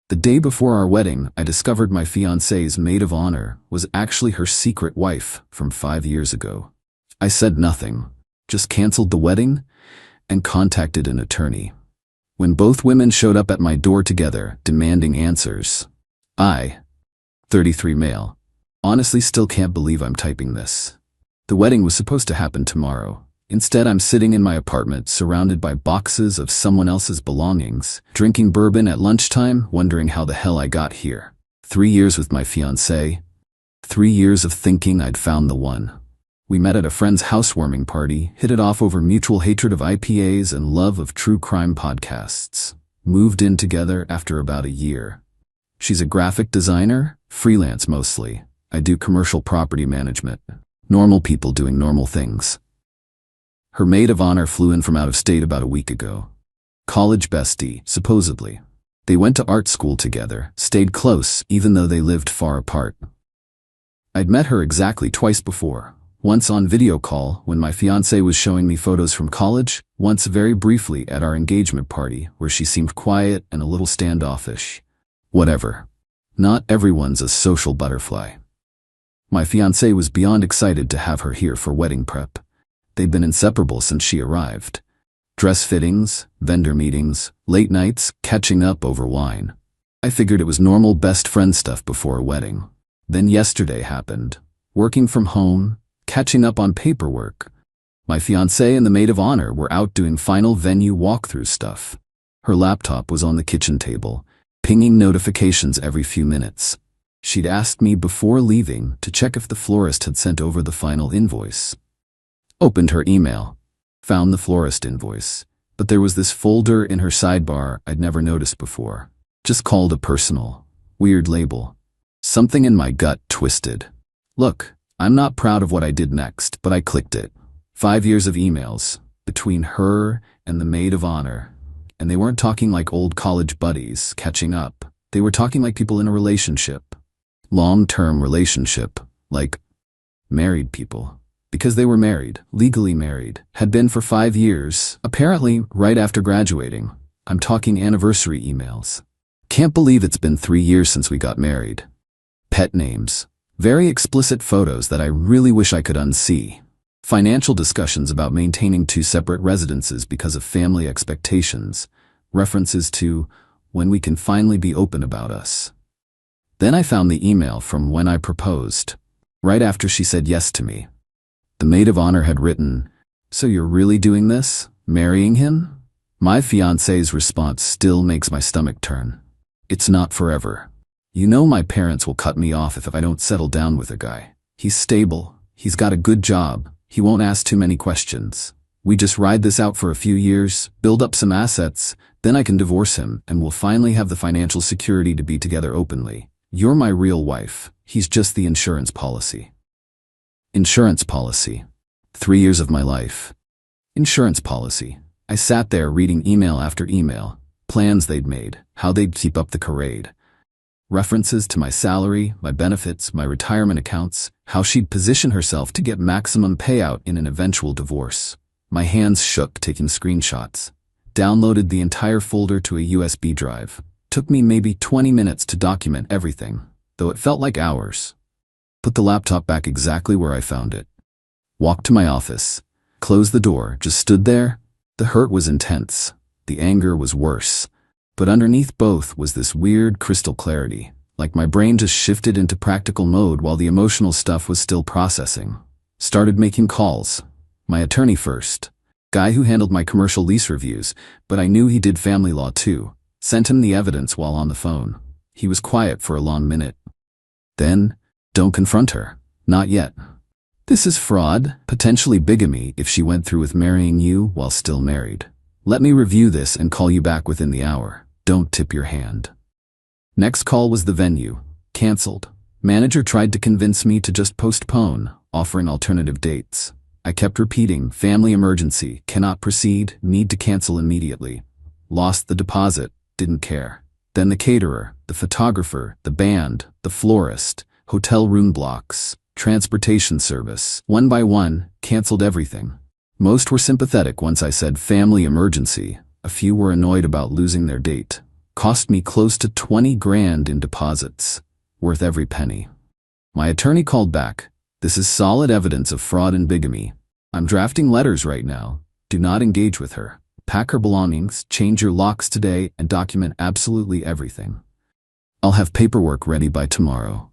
The day before our wedding, I discovered my fiancée's maid of honor was actually her secret wife from 5 years ago. I said nothing, just canceled the wedding and contacted an attorney. When both women showed up at my door together, demanding answers, I, 33 male, honestly still can't believe I'm typing this. The wedding was supposed to happen tomorrow. Instead, I'm sitting in my apartment surrounded by boxes of someone else's belongings, drinking bourbon at lunchtime, wondering how the hell I got here. 3 years with my fiancée. 3 years of thinking I'd found the one. We met at a friend's housewarming party, hit it off over mutual hatred of IPAs and love of true crime podcasts. Moved in together after about a year. She's a graphic designer, freelance mostly. I do commercial property management. Normal people doing normal things. Her maid of honor flew in from out of state about a week ago. College bestie, supposedly. They went to art school together, stayed close even though they lived far apart. I'd met her exactly twice before. Once on video call when my fiancé was showing me photos from college, once very briefly at our engagement party where she seemed quiet and a little standoffish. Whatever. Not everyone's a social butterfly. My fiancé was beyond excited to have her here for wedding prep. They'd been inseparable since she arrived. Dress fittings, vendor meetings, late nights, catching up over wine. I figured it was normal best friend stuff before a wedding. Then yesterday happened. Working from home, catching up on paperwork. My fiancé and the maid of honor were out doing final venue walkthrough stuff. Her laptop was on the kitchen table, pinging notifications every few minutes. She'd asked me before leaving to check if the florist had sent over the final invoice. Opened her email, found the florist invoice, but there was this folder in her sidebar I'd never noticed before. Just called a personal. Weird label. Something in my gut twisted. Look, I'm not proud of what I did next, but I clicked it. 5 years of emails between her and the maid of honor. And they weren't talking like old college buddies catching up. They were talking like people in a relationship. Long-term relationship, like married people. Because they were married, legally married, had been for 5 years, apparently right after graduating. I'm talking anniversary emails. Can't believe it's been 3 years since we got married. Pet names. Very explicit photos that I really wish I could unsee. Financial discussions about maintaining 2 separate residences because of family expectations. References to when we can finally be open about us. Then I found the email from when I proposed, right after she said yes to me. The maid of honor had written, "So you're really doing this? Marrying him?" My fiancé's response still makes my stomach turn. "It's not forever. You know my parents will cut me off if I don't settle down with a guy. He's stable, he's got a good job, he won't ask too many questions. We just ride this out for a few years, build up some assets, then I can divorce him and we'll finally have the financial security to be together openly. You're my real wife, he's just the insurance policy." Insurance policy. 3 years of my life. Insurance policy. I sat there reading email after email, plans they'd made, how they'd keep up the charade. References to my salary, my benefits, my retirement accounts, how she'd position herself to get maximum payout in an eventual divorce. My hands shook taking screenshots. Downloaded the entire folder to a USB drive. Took me maybe 20 minutes to document everything, though it felt like hours. Put the laptop back exactly where I found it. Walked to my office. Closed the door, just stood there. The hurt was intense. The anger was worse. But underneath both was this weird crystal clarity, like my brain just shifted into practical mode while the emotional stuff was still processing. Started making calls. My attorney first. Guy who handled my commercial lease reviews, but I knew he did family law too. Sent him the evidence while on the phone. He was quiet for a long minute. Then, "Don't confront her. Not yet. This is fraud, potentially bigamy if she went through with marrying you while still married. Let me review this and call you back within the hour. Don't tip your hand." Next call was the venue. Cancelled. Manager tried to convince me to just postpone, offering alternative dates. I kept repeating, family emergency, cannot proceed, need to cancel immediately. Lost the deposit, didn't care. Then the caterer, the photographer, the band, the florist, hotel room blocks, transportation service. One by one, canceled everything. Most were sympathetic once I said family emergency. A few were annoyed about losing their date. Cost me close to 20 grand in deposits. Worth every penny. My attorney called back. This is solid evidence of fraud and bigamy. I'm drafting letters right now. Do not engage with her. Pack her belongings, change your locks today, and document absolutely everything. I'll have paperwork ready by tomorrow.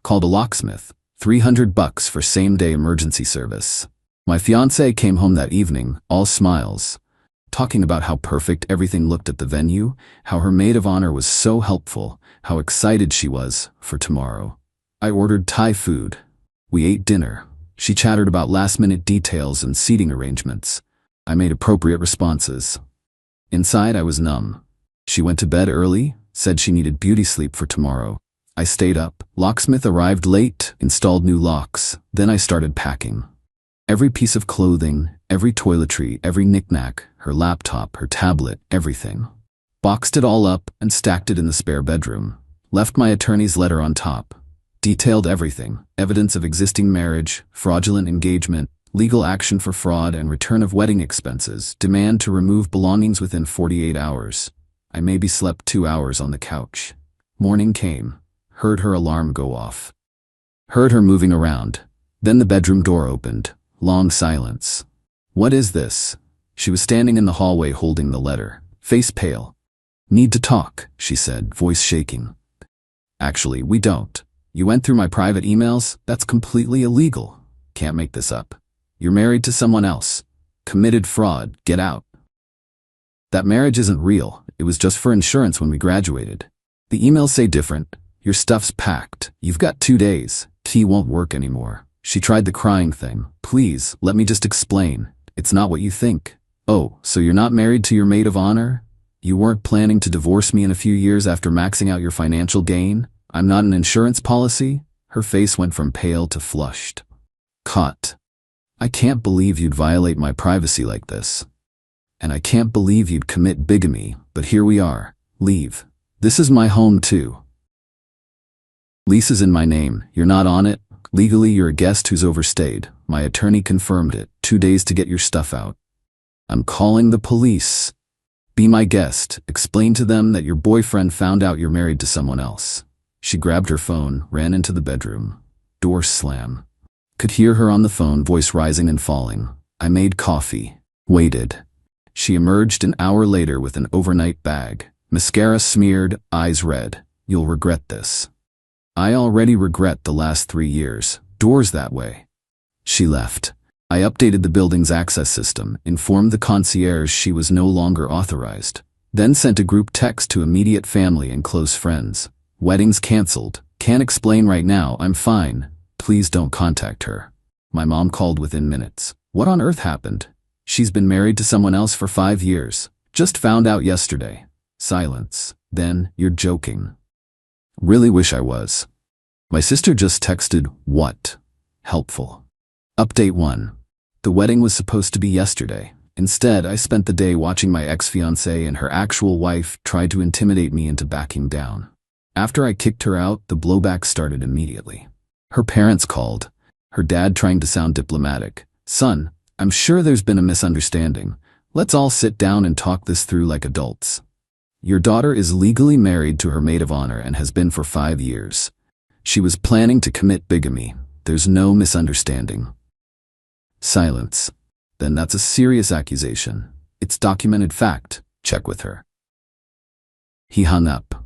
Called a locksmith. $300 for same-day emergency service. My fiancé came home that evening, all smiles, talking about how perfect everything looked at the venue, how her maid of honor was so helpful, how excited she was for tomorrow. I ordered Thai food. We ate dinner. She chattered about last-minute details and seating arrangements. I made appropriate responses. Inside, I was numb. She went to bed early, said she needed beauty sleep for tomorrow. I stayed up. Locksmith arrived late, installed new locks. Then I started packing. Every piece of clothing, every toiletry, every knick-knack, her laptop, her tablet, everything. Boxed it all up and stacked it in the spare bedroom. Left my attorney's letter on top. Detailed everything. Evidence of existing marriage, fraudulent engagement, legal action for fraud and return of wedding expenses. Demand to remove belongings within 48 hours. I maybe slept 2 hours on the couch. Morning came. Heard her alarm go off. Heard her moving around. Then the bedroom door opened. Long silence. What is this? She was standing in the hallway holding the letter, face pale. Need to talk, she said, voice shaking. Actually, we don't. You went through my private emails? That's completely illegal. Can't make this up. You're married to someone else. Committed fraud. Get out. That marriage isn't real. It was just for insurance when we graduated. The emails say different. Your stuff's packed. You've got 2 days. Tea won't work anymore. She tried the crying thing. Please, let me just explain. It's not what you think. Oh, so you're not married to your maid of honor? You weren't planning to divorce me in a few years after maxing out your financial gain? I'm not an insurance policy? Her face went from pale to flushed. Caught. I can't believe you'd violate my privacy like this. And I can't believe you'd commit bigamy, but here we are. Leave. This is my home too. Lease is in my name. You're not on it. Legally, you're a guest who's overstayed. My attorney confirmed it. 2 days to get your stuff out. I'm calling the police. Be my guest. Explain to them that your boyfriend found out you're married to someone else. She grabbed her phone, ran into the bedroom. Door slam. Could hear her on the phone, voice rising and falling. I made coffee. Waited. She emerged an hour later with an overnight bag. Mascara smeared, eyes red. You'll regret this. I already regret the last 3 years. Doors that way. She left. I updated the building's access system, informed the concierge she was no longer authorized, then sent a group text to immediate family and close friends. Weddings canceled. Can't explain right now, I'm fine. Please don't contact her. My mom called within minutes. What on earth happened? She's been married to someone else for 5 years. Just found out yesterday. Silence. Then, you're joking. Really wish I was. My sister just texted, what? Helpful. Update 1. The wedding was supposed to be yesterday. Instead, I spent the day watching my ex-fiancée and her actual wife try to intimidate me into backing down. After I kicked her out, the blowback started immediately. Her parents called. Her dad trying to sound diplomatic. Son, I'm sure there's been a misunderstanding. Let's all sit down and talk this through like adults. Your daughter is legally married to her maid of honor and has been for 5 years. She was planning to commit bigamy. There's no misunderstanding. Silence. Then that's a serious accusation. It's documented fact. Check with her. He hung up.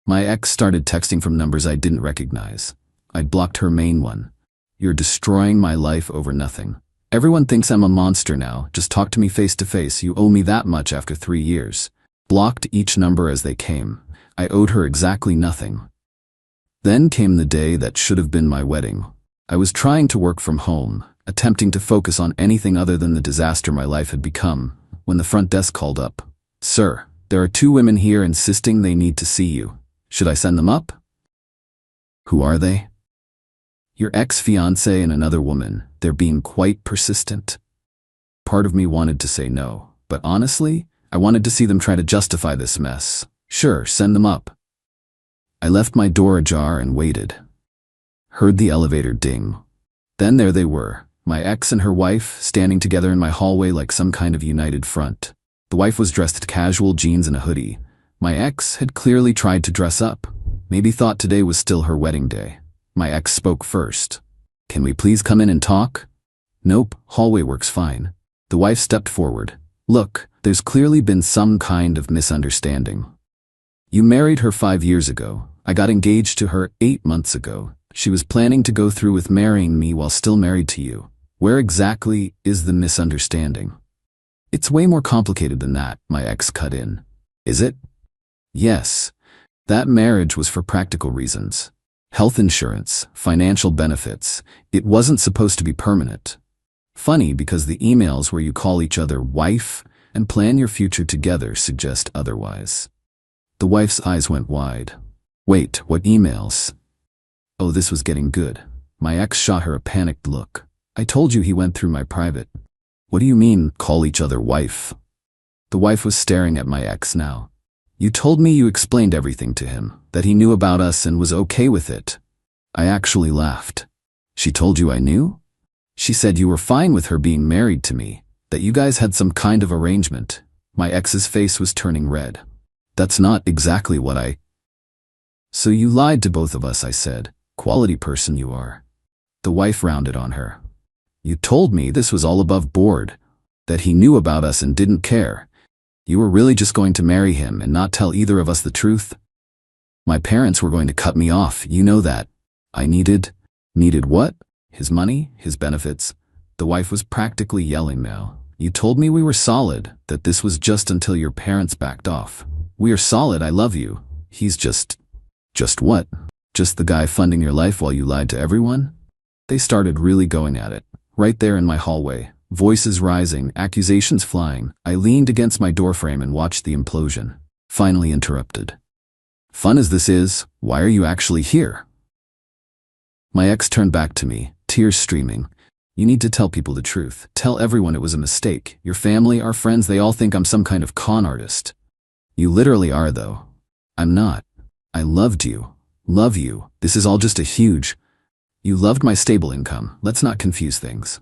My ex started texting from numbers I didn't recognize. I'd blocked her main one. You're destroying my life over nothing. Everyone thinks I'm a monster now. Just talk to me face to face. You owe me that much after 3 years. Blocked each number as they came. I owed her exactly nothing. Then came the day that should have been my wedding. I was trying to work from home, attempting to focus on anything other than the disaster my life had become, when the front desk called up. Sir, there are 2 women here insisting they need to see you. Should I send them up? Who are they? Your ex-fiancé and another woman. They're being quite persistent. Part of me wanted to say no, but honestly, I wanted to see them try to justify this mess. Sure, send them up. I left my door ajar and waited. Heard the elevator ding. Then there they were, my ex and her wife, standing together in my hallway like some kind of united front. The wife was dressed in casual jeans and a hoodie. My ex had clearly tried to dress up. Maybe thought today was still her wedding day. My ex spoke first. "Can we please come in and talk?" "Nope, hallway works fine." The wife stepped forward. "Look, there's clearly been some kind of misunderstanding. You married her 5 years ago. I got engaged to her 8 months ago. She was planning to go through with marrying me while still married to you. Where exactly is the misunderstanding?" "It's way more complicated than that," my ex cut in. "Is it?" "Yes. That marriage was for practical reasons. Health insurance, financial benefits. It wasn't supposed to be permanent. Funny because the emails where you call each other wife and plan your future together suggest otherwise." The wife's eyes went wide. "Wait, what emails?" Oh, this was getting good. My ex shot her a panicked look. "I told you he went through my private." "What do you mean, call each other wife?" The wife was staring at my ex now. "You told me you explained everything to him, that he knew about us and was okay with it." I actually laughed. "She told you I knew?" "She said you were fine with her being married to me, that you guys had some kind of arrangement." My ex's face was turning red. "That's not exactly what I—" "So you lied to both of us," I said. "Quality person you are." The wife rounded on her. "You told me this was all above board, that he knew about us and didn't care. You were really just going to marry him and not tell either of us the truth?" "My parents were going to cut me off, you know that. I needed—" "Needed what? His money? His benefits?" The wife was practically yelling now. "You told me we were solid, that this was just until your parents backed off. We are solid, I love you. He's just—" "Just what? Just the guy funding your life while you lied to everyone?" They started really going at it, right there in my hallway. Voices rising, accusations flying. I leaned against my doorframe and watched the implosion. Finally interrupted. "Fun as this is, why are you actually here?" My ex turned back to me, tears streaming. "You need to tell people the truth. Tell everyone it was a mistake. Your family, our friends, they all think I'm some kind of con artist." "You literally are, though." "I'm not. I loved you. Love you. This is all just a huge—" "You loved my stable income. Let's not confuse things."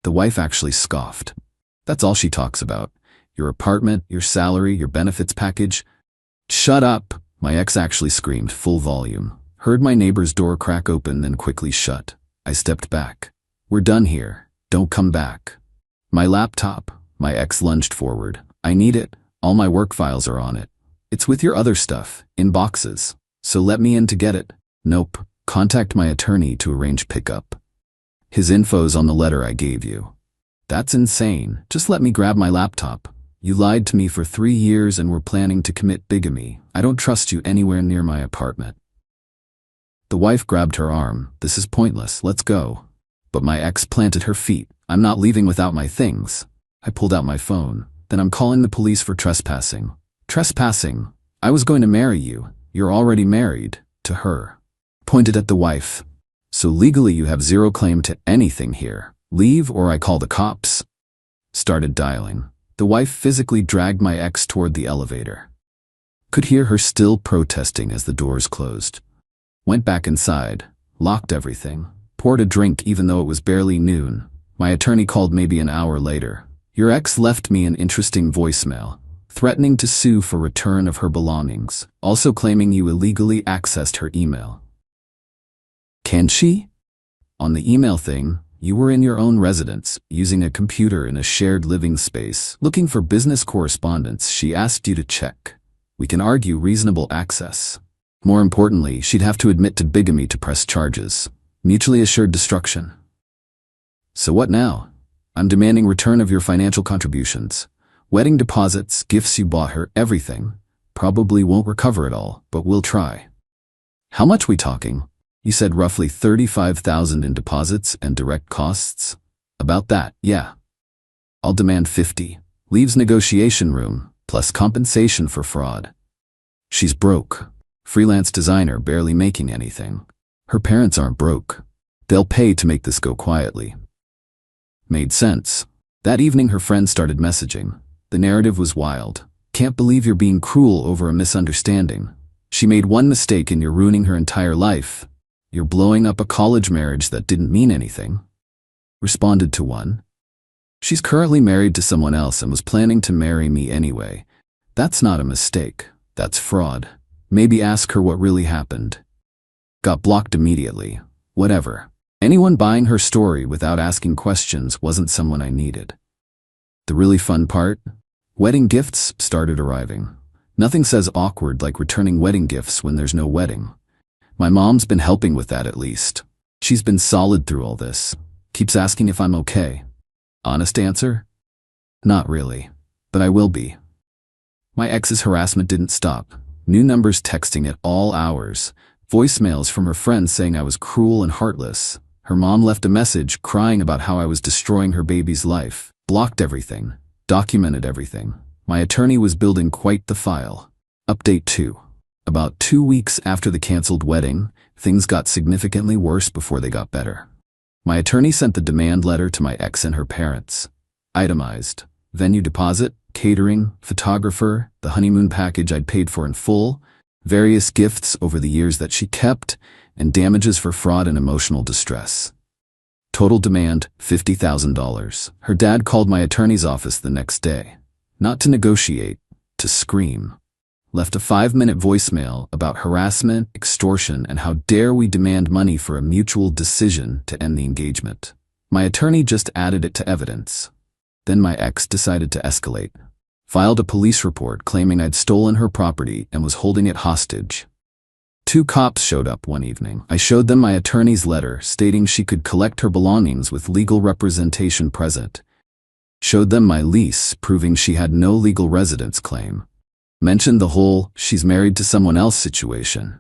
The wife actually scoffed. "That's all she talks about. Your apartment, your salary, your benefits package." "Shut up!" My ex actually screamed, full volume. Heard my neighbor's door crack open, then quickly shut. I stepped back. "We're done here. Don't come back." "My laptop." My ex lunged forward. "I need it. All my work files are on it. It's with your other stuff, in boxes. So let me in to get it." "Nope. Contact my attorney to arrange pickup. His info's on the letter I gave you." "That's insane. Just let me grab my laptop. You lied to me for 3 years and were planning to commit bigamy. I don't trust you anywhere near my apartment." The wife grabbed her arm. "This is pointless. Let's go." But my ex planted her feet. "I'm not leaving without my things." I pulled out my phone. "Then I'm calling the police for trespassing." "Trespassing? I was going to marry you. You're already married. To her." Pointed at the wife. "So legally you have zero claim to anything here. Leave or I call the cops." Started dialing. The wife physically dragged my ex toward the elevator. Could hear her still protesting as the doors closed. Went back inside, locked everything, poured a drink even though it was barely noon. My attorney called maybe an hour later. "Your ex left me an interesting voicemail, threatening to sue for return of her belongings, also claiming you illegally accessed her email." "Can she?" "On the email thing, you were in your own residence, using a computer in a shared living space, looking for business correspondence she asked you to check. We can argue reasonable access. More importantly, she'd have to admit to bigamy to press charges. Mutually assured destruction." "So what now?" "I'm demanding return of your financial contributions. Wedding deposits, gifts you bought her, everything. Probably won't recover it all, but we'll try." "How much we talking?" "You said roughly $35,000 in deposits and direct costs." "About that, yeah." "I'll demand 50. Leaves negotiation room, plus compensation for fraud." "She's broke. Freelance designer, barely making anything. Her parents aren't broke. They'll pay to make this go quietly." Made sense. That evening her friends started messaging. The narrative was wild. "Can't believe you're being cruel over a misunderstanding. She made one mistake and you're ruining her entire life. You're blowing up a college marriage that didn't mean anything." Responded to one. "She's currently married to someone else and was planning to marry me anyway. That's not a mistake. That's fraud. Maybe ask her what really happened. Got blocked immediately. Whatever. Anyone buying her story without asking questions wasn't someone I needed. The really fun part? Wedding gifts started arriving. Nothing says awkward like returning wedding gifts when there's no wedding. My mom's been helping with that at least. She's been solid through all this. Keeps asking if I'm okay. Honest answer? Not really. But I will be. My ex's harassment didn't stop. New numbers texting at all hours. Voicemails from her friends saying I was cruel and heartless. Her mom left a message crying about how I was destroying her baby's life. Blocked everything. Documented everything. My attorney was building quite the file. Update 2. About 2 weeks after the canceled wedding, things got significantly worse before they got better. My attorney sent the demand letter to my ex and her parents. Itemized. Venue deposit, catering, photographer, the honeymoon package I'd paid for in full, various gifts over the years that she kept, and damages for fraud and emotional distress. Total demand, $50,000. Her dad called my attorney's office the next day. Not to negotiate, to scream. Left a 5-minute voicemail about harassment, extortion, and how dare we demand money for a mutual decision to end the engagement. My attorney just added it to evidence. Then my ex decided to escalate. Filed a police report claiming I'd stolen her property and was holding it hostage. 2 cops showed up one evening. I showed them my attorney's letter stating she could collect her belongings with legal representation present. Showed them my lease proving she had no legal residence claim. Mentioned the whole "she's married to someone else" situation.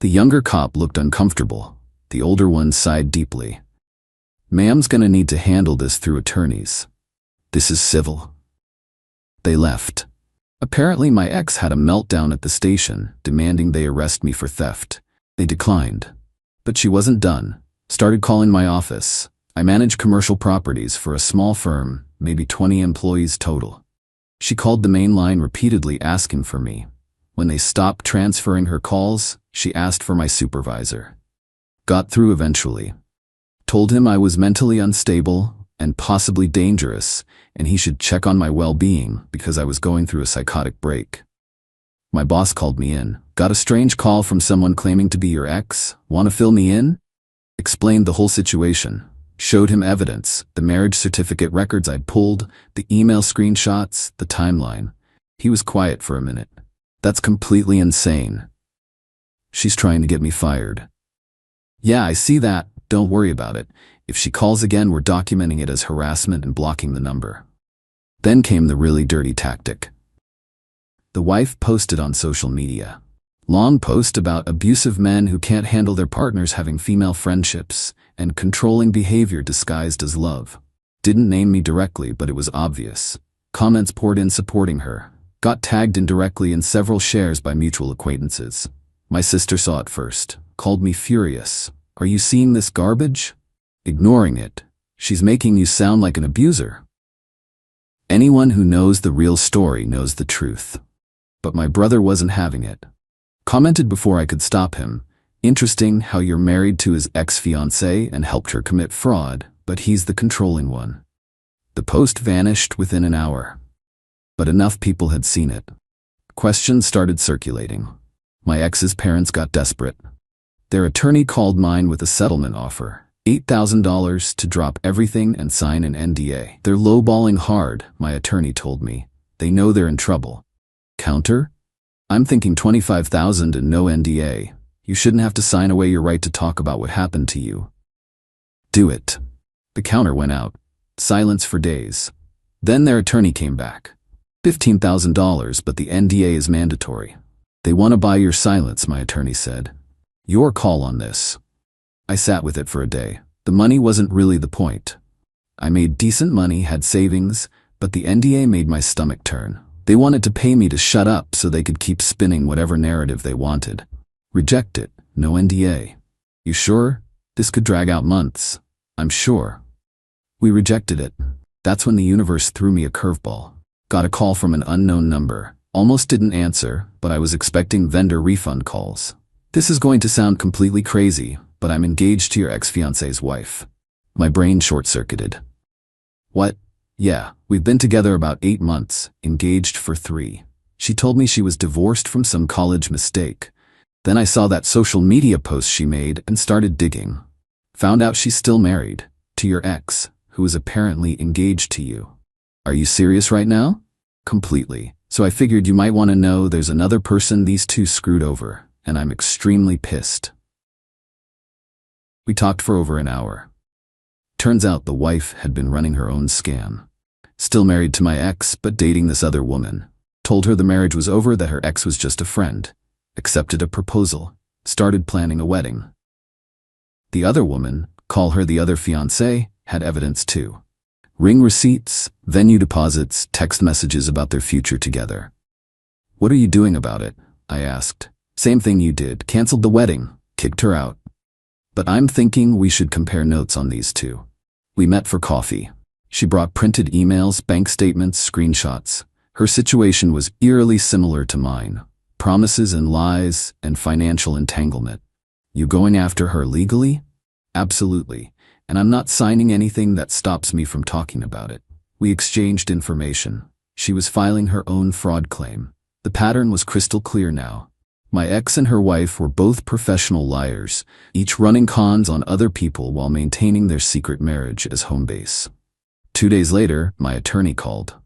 The younger cop looked uncomfortable. The older one sighed deeply. "Ma'am's gonna need to handle this through attorneys. This is civil." They left. Apparently my ex had a meltdown at the station, demanding they arrest me for theft. They declined. But she wasn't done. Started calling my office. I manage commercial properties for a small firm, maybe 20 employees total. She called the main line repeatedly asking for me. When they stopped transferring her calls, she asked for my supervisor. Got through eventually. Told him I was mentally unstable and possibly dangerous, and he should check on my well-being because I was going through a psychotic break. My boss called me in. "Got a strange call from someone claiming to be your ex. Want to fill me in?" Explained the whole situation. Showed him evidence, the marriage certificate records I'd pulled, the email screenshots, the timeline. He was quiet for a minute. "That's completely insane. She's trying to get me fired." "Yeah, I see that. Don't worry about it. If she calls again, we're documenting it as harassment and blocking the number." Then came the really dirty tactic. The wife posted on social media. Long post about abusive men who can't handle their partners having female friendships, and controlling behavior disguised as love. Didn't name me directly, but it was obvious. Comments poured in supporting her. Got tagged indirectly in several shares by mutual acquaintances. My sister saw it first. Called me furious. "Are you seeing this garbage? Ignoring it. She's making you sound like an abuser." Anyone who knows the real story knows the truth. But my brother wasn't having it. Commented before I could stop him. "Interesting how you're married to his ex-fiancée and helped her commit fraud, but he's the controlling one." The post vanished within an hour. But enough people had seen it. Questions started circulating. My ex's parents got desperate. Their attorney called mine with a settlement offer. $8,000 to drop everything and sign an NDA. "They're lowballing hard," my attorney told me. "They know they're in trouble." Counter? "I'm thinking $25,000 and no NDA. You shouldn't have to sign away your right to talk about what happened to you." Do it. The counter went out. Silence for days. Then their attorney came back. $15,000, but the NDA is mandatory. "They want to buy your silence," my attorney said. "Your call on this." I sat with it for a day. The money wasn't really the point. I made decent money, had savings, but the NDA made my stomach turn. They wanted to pay me to shut up so they could keep spinning whatever narrative they wanted. Reject it. No NDA. "You sure? This could drag out months." "I'm sure." We rejected it. That's when the universe threw me a curveball. Got a call from an unknown number. Almost didn't answer, but I was expecting vendor refund calls. "This is going to sound completely crazy, but I'm engaged to your ex-fiancée's wife." My brain short-circuited. "What? Yeah, we've been together about 8 months, engaged for 3. She told me she was divorced from some college mistake. Then I saw that social media post she made and started digging. Found out she's still married to your ex, who is apparently engaged to you. Are you serious right now? Completely. So I figured you might want to know there's another person these two screwed over, and I'm extremely pissed. We talked for over an hour. Turns out the wife had been running her own scam. Still married to my ex, but dating this other woman. Told her the marriage was over, that her ex was just a friend. Accepted a proposal. Started planning a wedding. The other woman, call her the other fiancée, had evidence too. Ring receipts, venue deposits, text messages about their future together. What are you doing about it? I asked. Same thing you did. Canceled the wedding. Kicked her out. But I'm thinking we should compare notes on these two. We met for coffee. She brought printed emails, bank statements, screenshots. Her situation was eerily similar to mine. Promises and lies and financial entanglement. You going after her legally? Absolutely. And I'm not signing anything that stops me from talking about it. We exchanged information. She was filing her own fraud claim. The pattern was crystal clear now. My ex and her wife were both professional liars, each running cons on other people while maintaining their secret marriage as home base. 2 days later, my attorney called.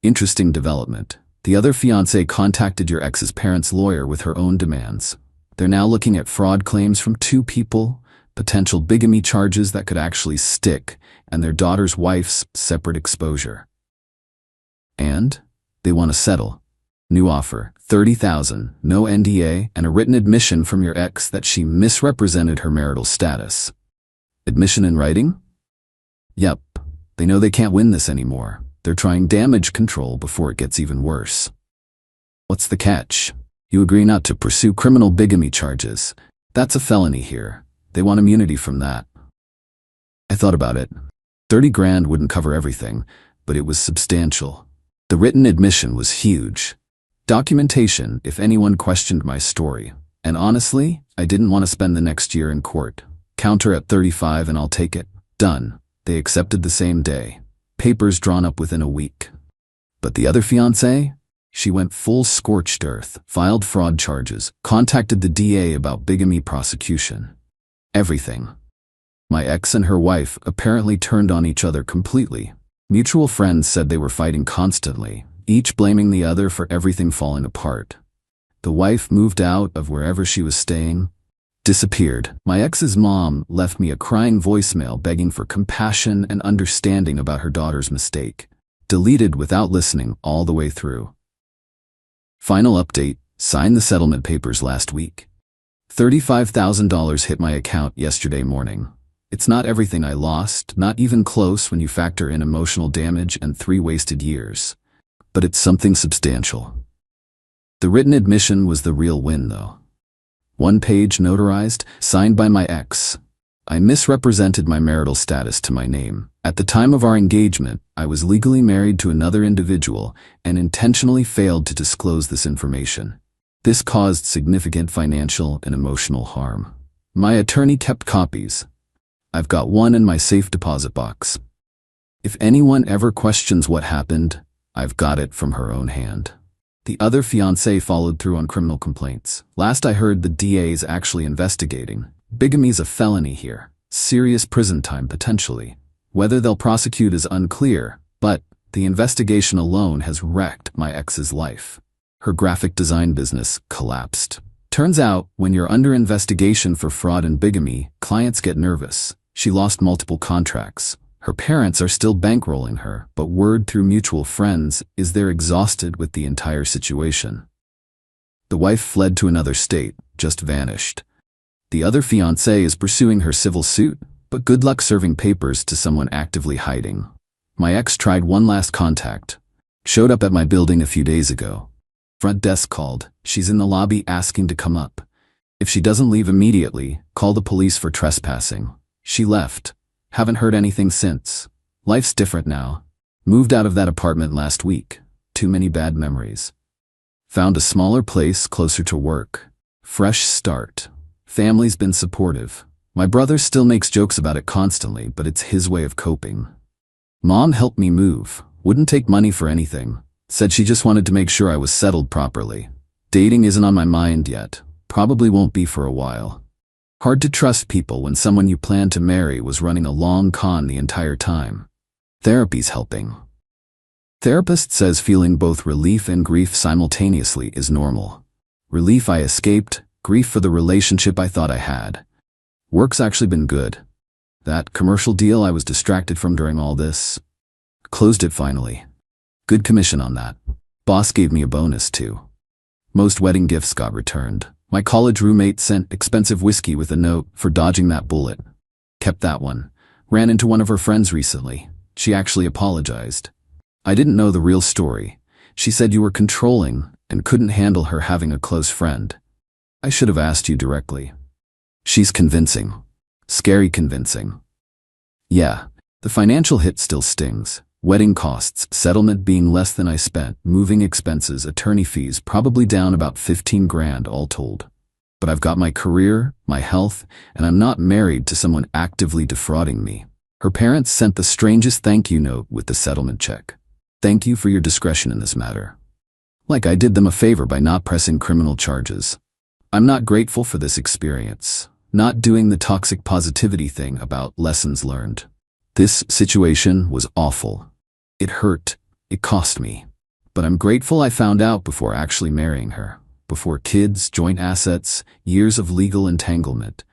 Interesting development. The other fiancée contacted your ex's parents' lawyer with her own demands. They're now looking at fraud claims from 2 people, potential bigamy charges that could actually stick, and their daughter's wife's separate exposure. And they want to settle. New offer, $30,000, no NDA, and a written admission from your ex that she misrepresented her marital status. Admission in writing? Yep. They know they can't win this anymore. They're trying damage control before it gets even worse. What's the catch? You agree not to pursue criminal bigamy charges. That's a felony here. They want immunity from that. I thought about it. 30 grand wouldn't cover everything, but it was substantial. The written admission was huge. Documentation if anyone questioned my story. And honestly, I didn't want to spend the next year in court. Counter at 35 and I'll take it. Done. They accepted the same day. Papers drawn up within a week. But the other fiancée? She went full scorched earth, filed fraud charges, contacted the DA about bigamy prosecution. Everything. My ex and her wife apparently turned on each other completely. Mutual friends said they were fighting constantly, each blaming the other for everything falling apart. The wife moved out of wherever she was staying, disappeared. My ex's mom left me a crying voicemail begging for compassion and understanding about her daughter's mistake. Deleted without listening all the way through. Final update, signed the settlement papers last week. $35,000 hit my account yesterday morning. It's not everything I lost, not even close when you factor in emotional damage and 3 wasted years. But it's something substantial. The written admission was the real win, though. 1 page notarized, signed by my ex. I misrepresented my marital status to my name. At the time of our engagement, I was legally married to another individual and intentionally failed to disclose this information. This caused significant financial and emotional harm. My attorney kept copies. I've got one in my safe deposit box. If anyone ever questions what happened, I've got it from her own hand. The other fiancé followed through on criminal complaints. Last I heard, the DA is actually investigating. Bigamy's a felony here. Serious prison time potentially. Whether they'll prosecute is unclear, but the investigation alone has wrecked my ex's life. Her graphic design business collapsed. Turns out, when you're under investigation for fraud and bigamy, clients get nervous. She lost multiple contracts. Her parents are still bankrolling her, but word through mutual friends is they're exhausted with the entire situation. The wife fled to another state, just vanished. The other fiancé is pursuing her civil suit, but good luck serving papers to someone actively hiding. My ex tried one last contact. Showed up at my building a few days ago. Front desk called. She's in the lobby asking to come up. If she doesn't leave immediately, call the police for trespassing. She left. Haven't heard anything since. Life's different now. Moved out of that apartment last week. Too many bad memories. Found a smaller place closer to work. Fresh start. Family's been supportive. My brother still makes jokes about it constantly, but it's his way of coping. Mom helped me move. Wouldn't take money for anything. Said she just wanted to make sure I was settled properly. Dating isn't on my mind yet. Probably won't be for a while. Hard to trust people when someone you plan to marry was running a long con the entire time. Therapy's helping. Therapist says feeling both relief and grief simultaneously is normal. Relief I escaped, grief for the relationship I thought I had. Work's actually been good. That commercial deal I was distracted from during all this. Closed it finally. Good commission on that. Boss gave me a bonus too. Most wedding gifts got returned. My college roommate sent expensive whiskey with a note for dodging that bullet. Kept that one. Ran into one of her friends recently. She actually apologized. I didn't know the real story. She said you were controlling and couldn't handle her having a close friend. I should have asked you directly. She's convincing. Scary convincing. Yeah, the financial hit still stings. Wedding costs, settlement being less than I spent, moving expenses, attorney fees, probably down about 15 grand all told. But I've got my career, my health, and I'm not married to someone actively defrauding me. Her parents sent the strangest thank you note with the settlement check. Thank you for your discretion in this matter. Like I did them a favor by not pressing criminal charges. I'm not grateful for this experience. Not doing the toxic positivity thing about lessons learned. This situation was awful. It hurt. It cost me. But I'm grateful I found out before actually marrying her. Before kids, joint assets, years of legal entanglement.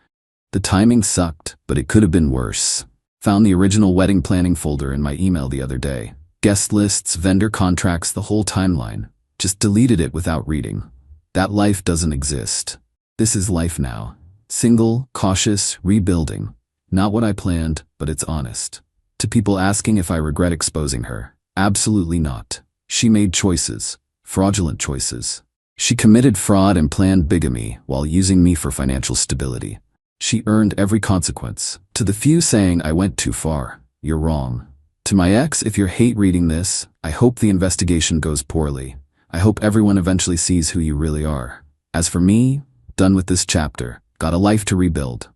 The timing sucked, but it could have been worse. Found the original wedding planning folder in my email the other day. Guest lists, vendor contracts, the whole timeline. Just deleted it without reading. That life doesn't exist. This is life now. Single, cautious, rebuilding. Not what I planned, but it's honest. To people asking if I regret exposing her, absolutely not. She made choices, fraudulent choices. She committed fraud and planned bigamy while using me for financial stability. She earned every consequence. To the few saying I went too far, you're wrong. To my ex, if you hate reading this, I hope the investigation goes poorly. I hope everyone eventually sees who you really are. As for me, done with this chapter. Got a life to rebuild.